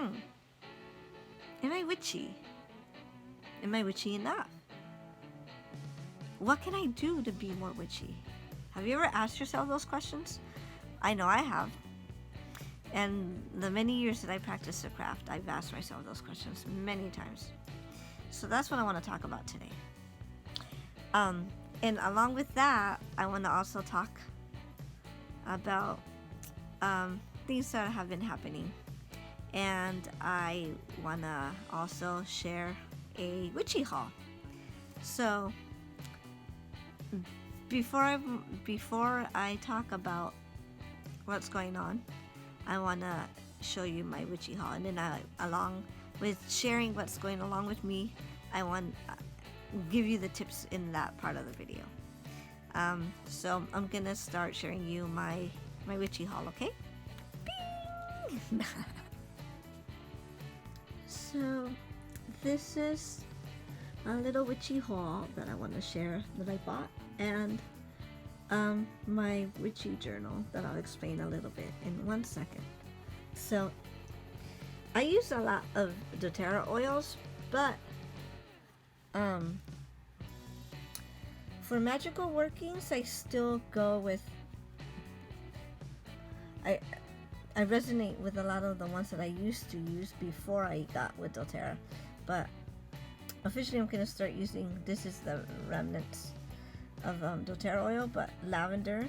Am I witchy? Am I witchy enough? What can I do to be more witchy? Have you ever asked yourself those questions? I know I have. And the many years that I practiced the craft, I've asked myself those questions many times. So that's what I want to talk about today. And along with that, I want to also talk about things that have been happening. And I want to also share a witchy haul. So before I talk about what's going on, I want to show you my witchy haul, and then along with sharing what's going along with me, I want to give you the tips in that part of the video. So I'm gonna start sharing you my witchy haul, okay? Bing! So this is a little witchy haul that I want to share that I bought, and my witchy journal that I'll explain a little bit in 1 second. So I use a lot of doTERRA oils, but for magical workings, I still go with, I resonate with a lot of the ones that I used to use before I got with doTERRA, but officially I'm going to start using, this is the remnants of doTERRA oil, but lavender,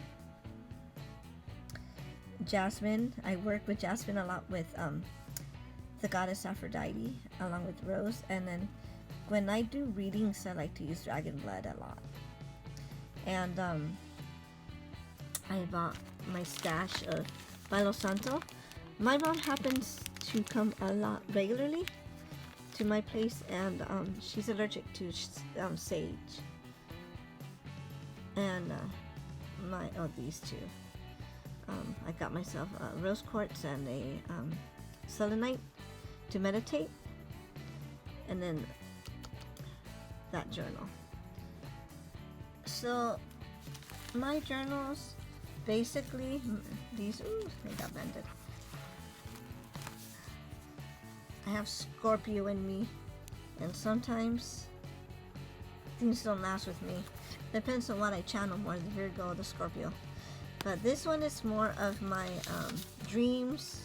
jasmine. I work with jasmine a lot with the goddess Aphrodite, along with rose. And then when I do readings, I like to use dragon blood a lot. And I bought my stash of Palo Santo. My mom happens to come a lot regularly to my place, and she's allergic to sage. And these two. I got myself a rose quartz and a selenite to meditate, and then that journal. So my journals, basically, these, they got bended. I have Scorpio in me, and sometimes things don't last with me. Depends on what I channel more, the Virgo or the Scorpio. But this one is more of my dreams,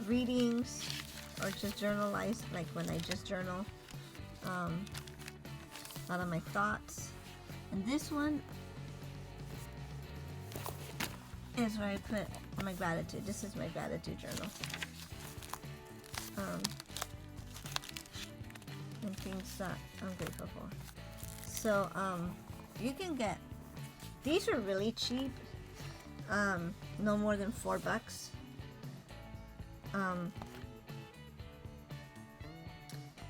readings, or just journalize, like when I just journal a lot of my thoughts. And this one is where I put my gratitude. This is my gratitude journal. And things that I'm grateful for. So you can get, these are really cheap, no more than $4.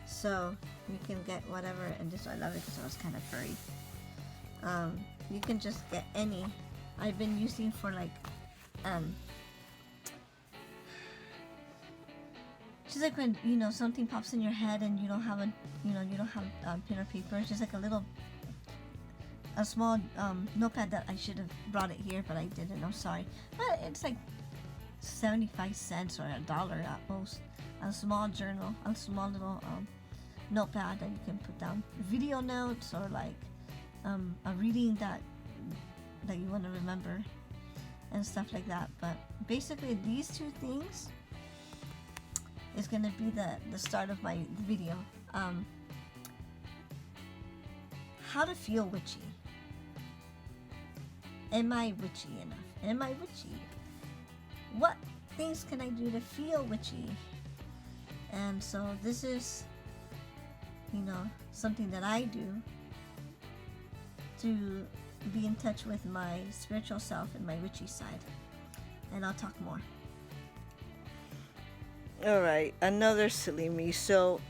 So you can get whatever, and this, I love it because it was kind of furry. You can just get any. I've been using for like just like when, you know, something pops in your head and you don't have a, you don't have pen or paper. It's just like a small notepad that I should have brought it here, but I didn't. I'm sorry. But it's like 75 cents or $1 at most. A small journal, a small little notepad that you can put down video notes, or like a reading that you want to remember and stuff like that. But basically these two things is going to be the start of my video. How to feel witchy. Am I witchy enough? Am I witchy? What things can I do to feel witchy? And so this is, something that I do to be in touch with my spiritual self and my witchy side. And I'll talk more. Alright, another silly me. So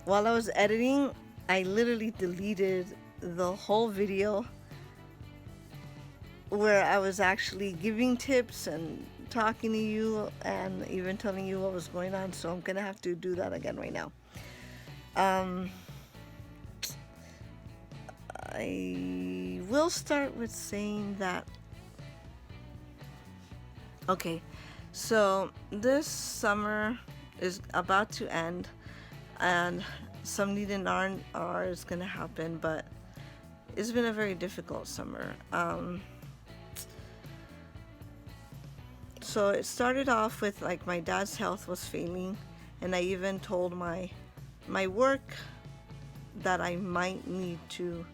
while I was editing, I literally deleted the whole video where I was actually giving tips and talking to you and even telling you what was going on. So I'm gonna have to do that again right now. I will start with saying that Okay, so this summer is about to end, and some need and are is gonna happen, but it's been a very difficult summer. So it started off with like my dad's health was failing, and I even told my work that I might need to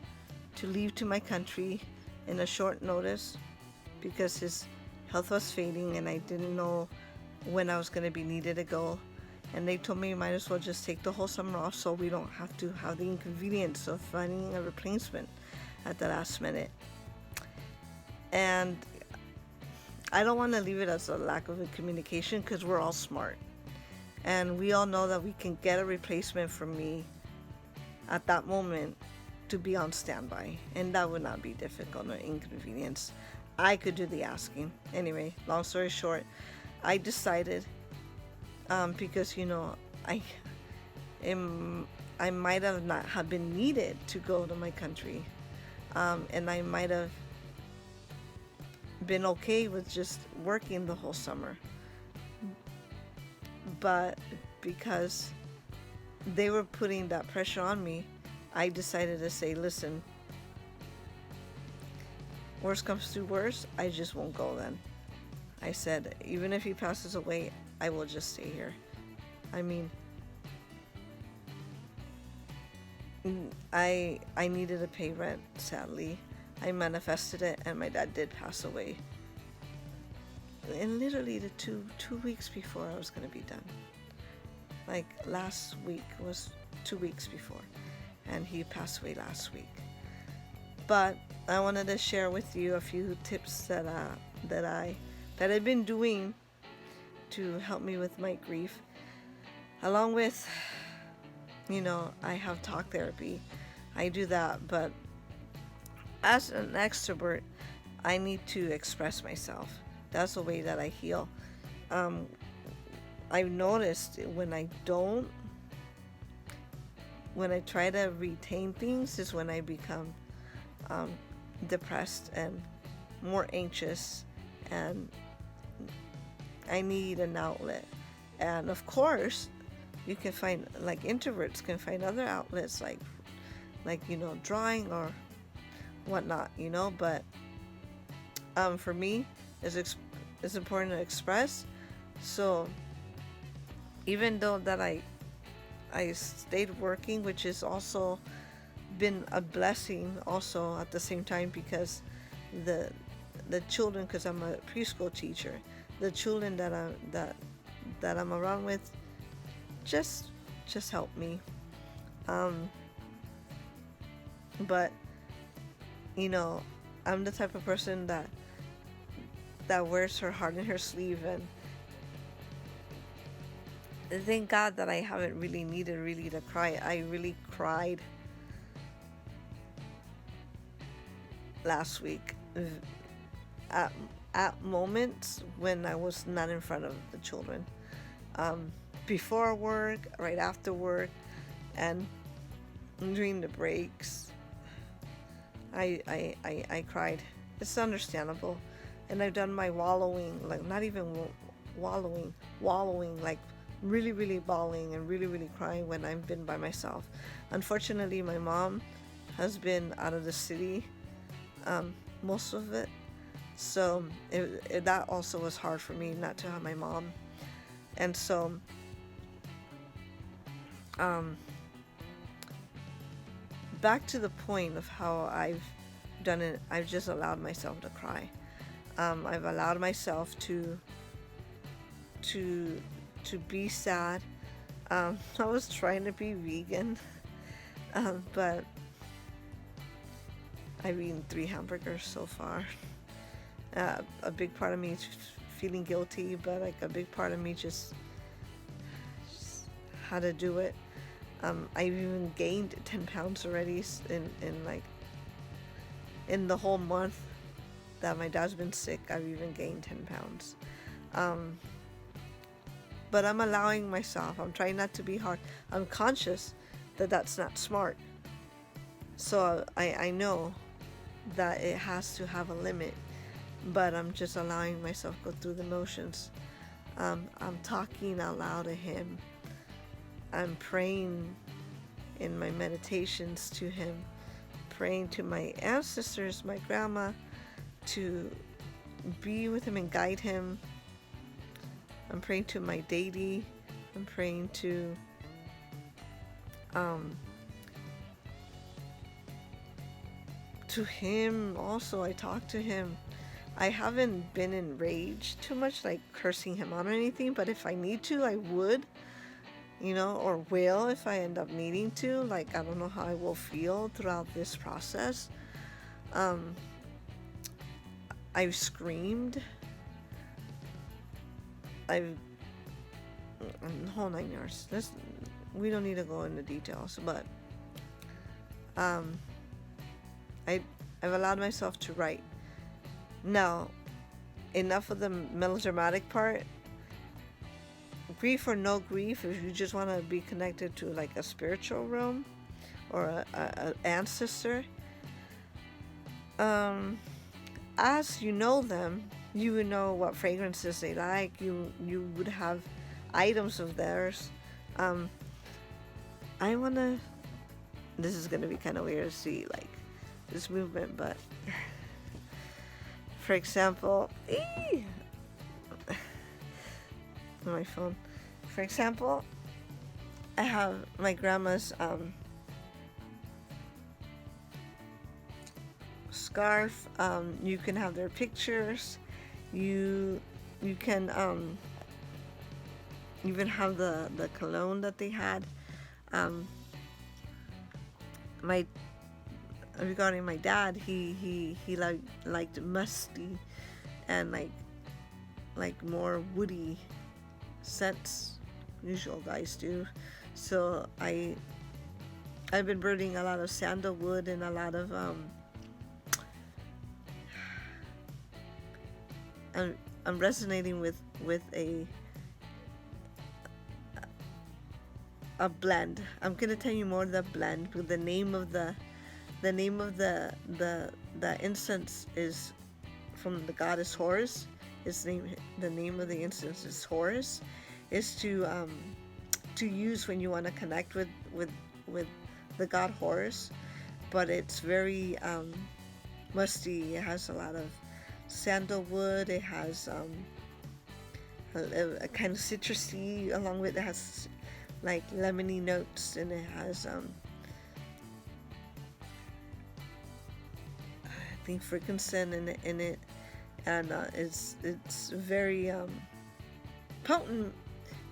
leave to my country in a short notice because his health was fading and I didn't know when I was going to be needed to go. And they told me you might as well just take the whole summer off so we don't have to have the inconvenience of finding a replacement at the last minute. And I don't want to leave it as a lack of communication because we're all smart. And we all know that we can get a replacement for me at that moment to be on standby. And that would not be difficult or inconvenience. I could do the asking. Anyway, long story short, I decided because I I might have not have been needed to go to my country, and I might have been okay with just working the whole summer. But because they were putting that pressure on me, I decided to say, listen, worst comes to worst, I just won't go then. I said, even if he passes away, I will just stay here. I mean, I needed to pay rent, sadly. I manifested it, and my dad did pass away. And literally the two weeks before I was gonna be done. Like last week was 2 weeks before, and he passed away last week. But I wanted to share with you a few tips that I've been doing to help me with my grief. Along with, I have talk therapy. I do that, but as an extrovert, I need to express myself. That's the way that I heal. I've noticed when I try to retain things is when I become depressed and more anxious, and I need an outlet. And of course, you can find, like, introverts can find other outlets like drawing or whatnot, but for me, it's important to express. So even though that I stayed working, which is also been a blessing also at the same time, because the children, because I'm a preschool teacher, the children that I'm around with just help me. But I'm the type of person that wears her heart in her sleeve, and thank God that I haven't really needed really to cry. I really cried last week at moments when I was not in front of the children. Before work, right after work, and during the breaks, I cried. It's understandable. And I've done my wallowing, like not even wallowing, like really, really bawling and really, really crying when I've been by myself. Unfortunately, my mom has been out of the city most of it. So that also was hard for me not to have my mom. And so back to the point of how I've done it, I've just allowed myself to cry. I've allowed myself to be sad. I was trying to be vegan, but I've eaten 3 hamburgers so far. A big part of me is feeling guilty, but like a big part of me just how to do it. I've even gained 10 pounds already in the whole month that my dad's been sick. I've even gained 10 pounds. But I'm allowing myself. I'm trying not to be hard. I'm conscious that that's not smart. So I know that it has to have a limit. but I'm just allowing myself go through the motions. I'm talking out loud to him. I'm praying in my meditations to him, praying to my ancestors, my grandma, to be with him and guide him. I'm praying to my deity. I'm praying to him also. I talk to him. I haven't been enraged too much, like cursing him out or anything, but if I need to, I would, or will if I end up needing to. Like, I don't know how I will feel throughout this process. I've screamed. I've whole 9 yards. We don't need to go into details, but I've allowed myself to write. Now, enough of the melodramatic part. Grief or no grief, if you just want to be connected to like a spiritual realm or a ancestor, as you know them, you would know what fragrances they like. You would have items of theirs. I wanna. This is gonna be kind of weird to see like this movement, but for example, my phone. For example, I have my grandma's scarf. You can have their pictures. You can even have the cologne that they had. My regarding my dad, he liked musty and like more woody scents. Usual guys do. So I've been burning a lot of sandalwood and a lot of I'm resonating with a blend. I'm gonna tell you more of the blend. The name of the incense is from the goddess Horus. The name of the incense is Horus. Is to use when you want to connect with the god Horus, but it's very musty. It has a lot of sandalwood. It has a kind of citrusy, along with it has like lemony notes, and it has I think frankincense in it, and it's very potent,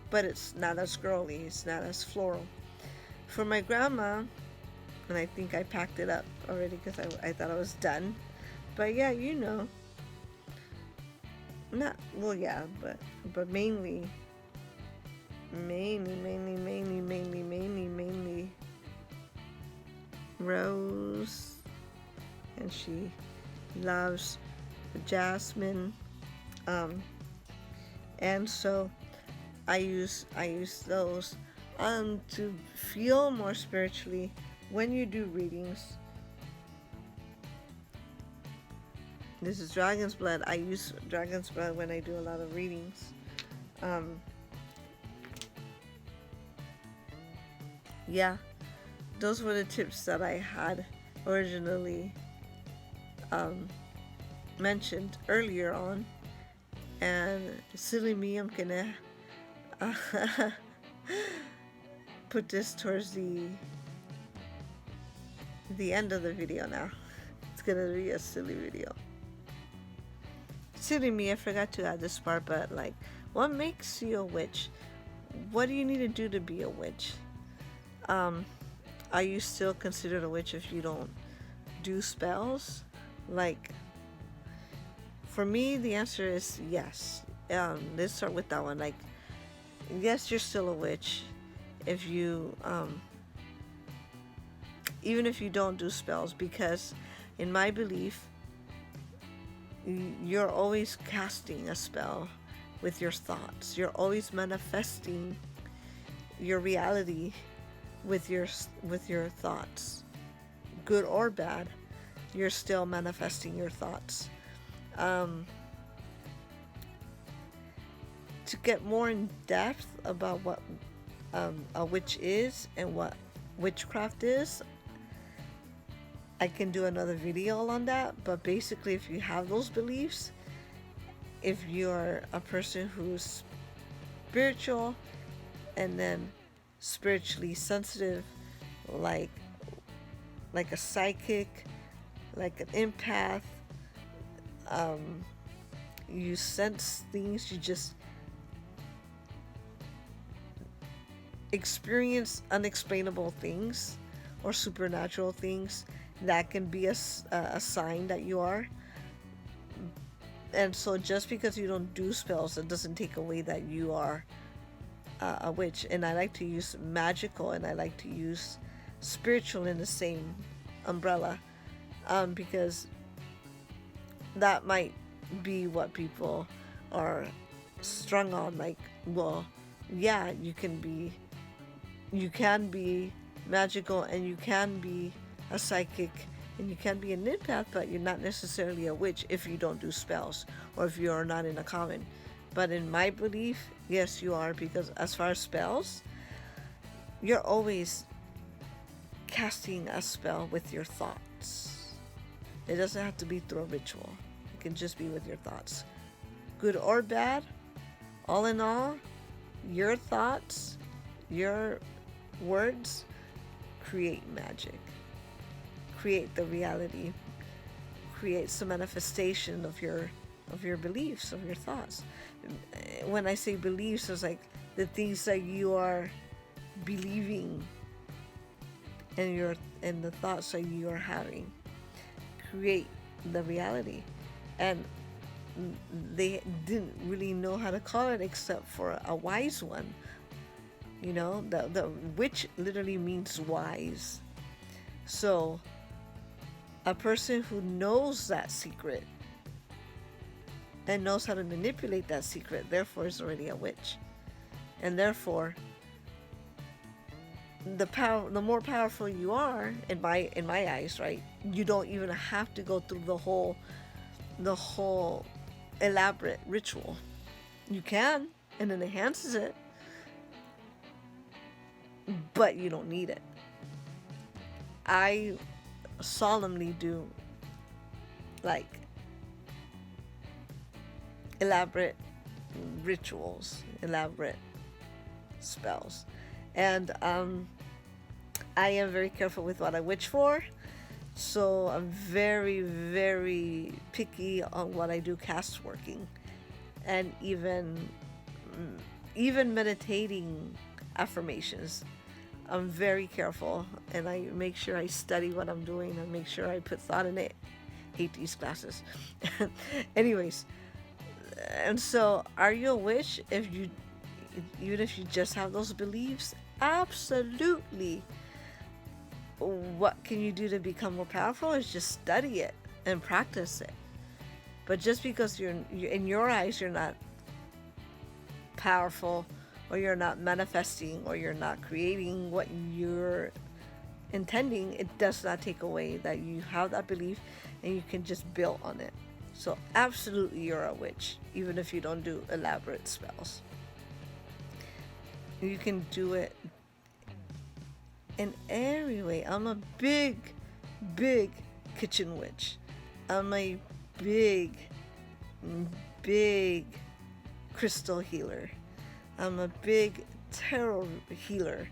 but it's not as girly. It's not as floral. For my grandma, and I think I packed it up already because I thought I was done, but yeah, not well, yeah, but mainly rose, and she loves jasmine, and so I use those to feel more spiritually when you do readings. This is dragon's blood. I use dragon's blood when I do a lot of readings. Yeah, those were the tips that I had originally mentioned earlier on. And silly me, I'm gonna put this towards the end of the video now. It's gonna be a silly video. Silly me, I forgot to add this part, but like, what makes you a witch? What do you need to do to be a witch? Are you still considered a witch if you don't do spells? Like, for me, the answer is yes. Let's start with that one. Like, yes, you're still a witch if you, even if you don't do spells, because in my belief, you're always casting a spell with your thoughts. You're always manifesting your reality with your thoughts, good or bad. You're still manifesting your thoughts. Um, to get more in depth about what a witch is and what witchcraft is, I can do another video on that. But basically, if you have those beliefs, if you're a person who's spiritual and then spiritually sensitive, like a psychic, like an empath, you sense things, you just experience unexplainable things or supernatural things, that can be a sign that you are. And so just because you don't do spells, it doesn't take away that you are a witch. And I like to use magical and I like to use spiritual in the same umbrella, because that might be what people are strung on. Like, well, yeah, you can be magical and you can be a psychic and you can be an empath, but you're not necessarily a witch if you don't do spells or if you're not in a coven. But in my belief, yes, you are, because as far as spells, you're always casting a spell with your thoughts. It doesn't have to be through a ritual. It can just be with your thoughts. Good or bad, all in all, your thoughts, your words create magic, create the reality, creates the manifestation of your beliefs, of your thoughts. When I say beliefs, it's like the things that you are believing and the thoughts that you are having create the reality. And they didn't really know how to call it except for a wise one. You know, the witch literally means wise. So a person who knows that secret and knows how to manipulate that secret, therefore is already a witch. And therefore, the more powerful you are, in my eyes, right? You don't even have to go through the whole elaborate ritual. You can, and it enhances it, but you don't need it. I solemnly do like elaborate rituals, elaborate spells, and I am very careful with what I witch for. So I'm very, very picky on what I do cast working, and even meditating affirmations. I'm very careful, and I make sure I study what I'm doing and make sure I put thought in it. Hate these classes. Anyways, and so are you a witch even if you just have those beliefs? Absolutely. What can you do to become more powerful is just study it and practice it. But just because you're in your eyes you're not powerful, or you're not manifesting, or you're not creating what you're intending, it does not take away that you have that belief and you can just build on it. So absolutely you're a witch, even if you don't do elaborate spells. You can do it in every way. I'm a big kitchen witch. I'm a big crystal healer. I'm a big tarot healer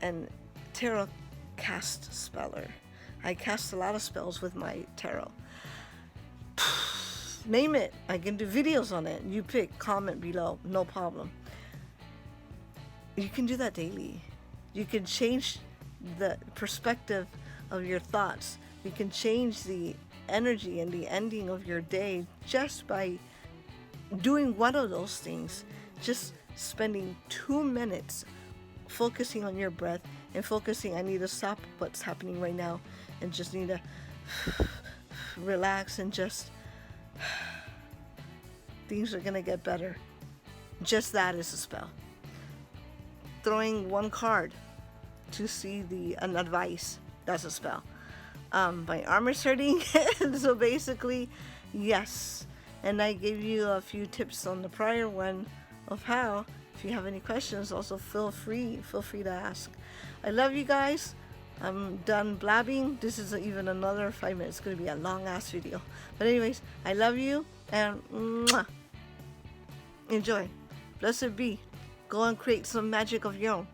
and tarot cast speller. I cast a lot of spells with my tarot. Name it. I can do videos on it. You pick, comment below, no problem. You can do that daily. You can change the perspective of your thoughts. You can change the energy and the ending of your day just by doing one of those things. Just spending 2 minutes focusing on your breath and focusing, I need to stop what's happening right now and just need to relax and just things are gonna get better. Just that is a spell. Throwing one card to see an advice, that's a spell. My arm is hurting, so basically, yes, And I gave you a few tips on the prior one of how. If you have any questions, also feel free to ask. I love you guys. I'm done blabbing. This is even another 5 minutes. It's going to be a long ass video. But anyways, I love you and mwah, enjoy. Blessed be. Go and create some magic of your own.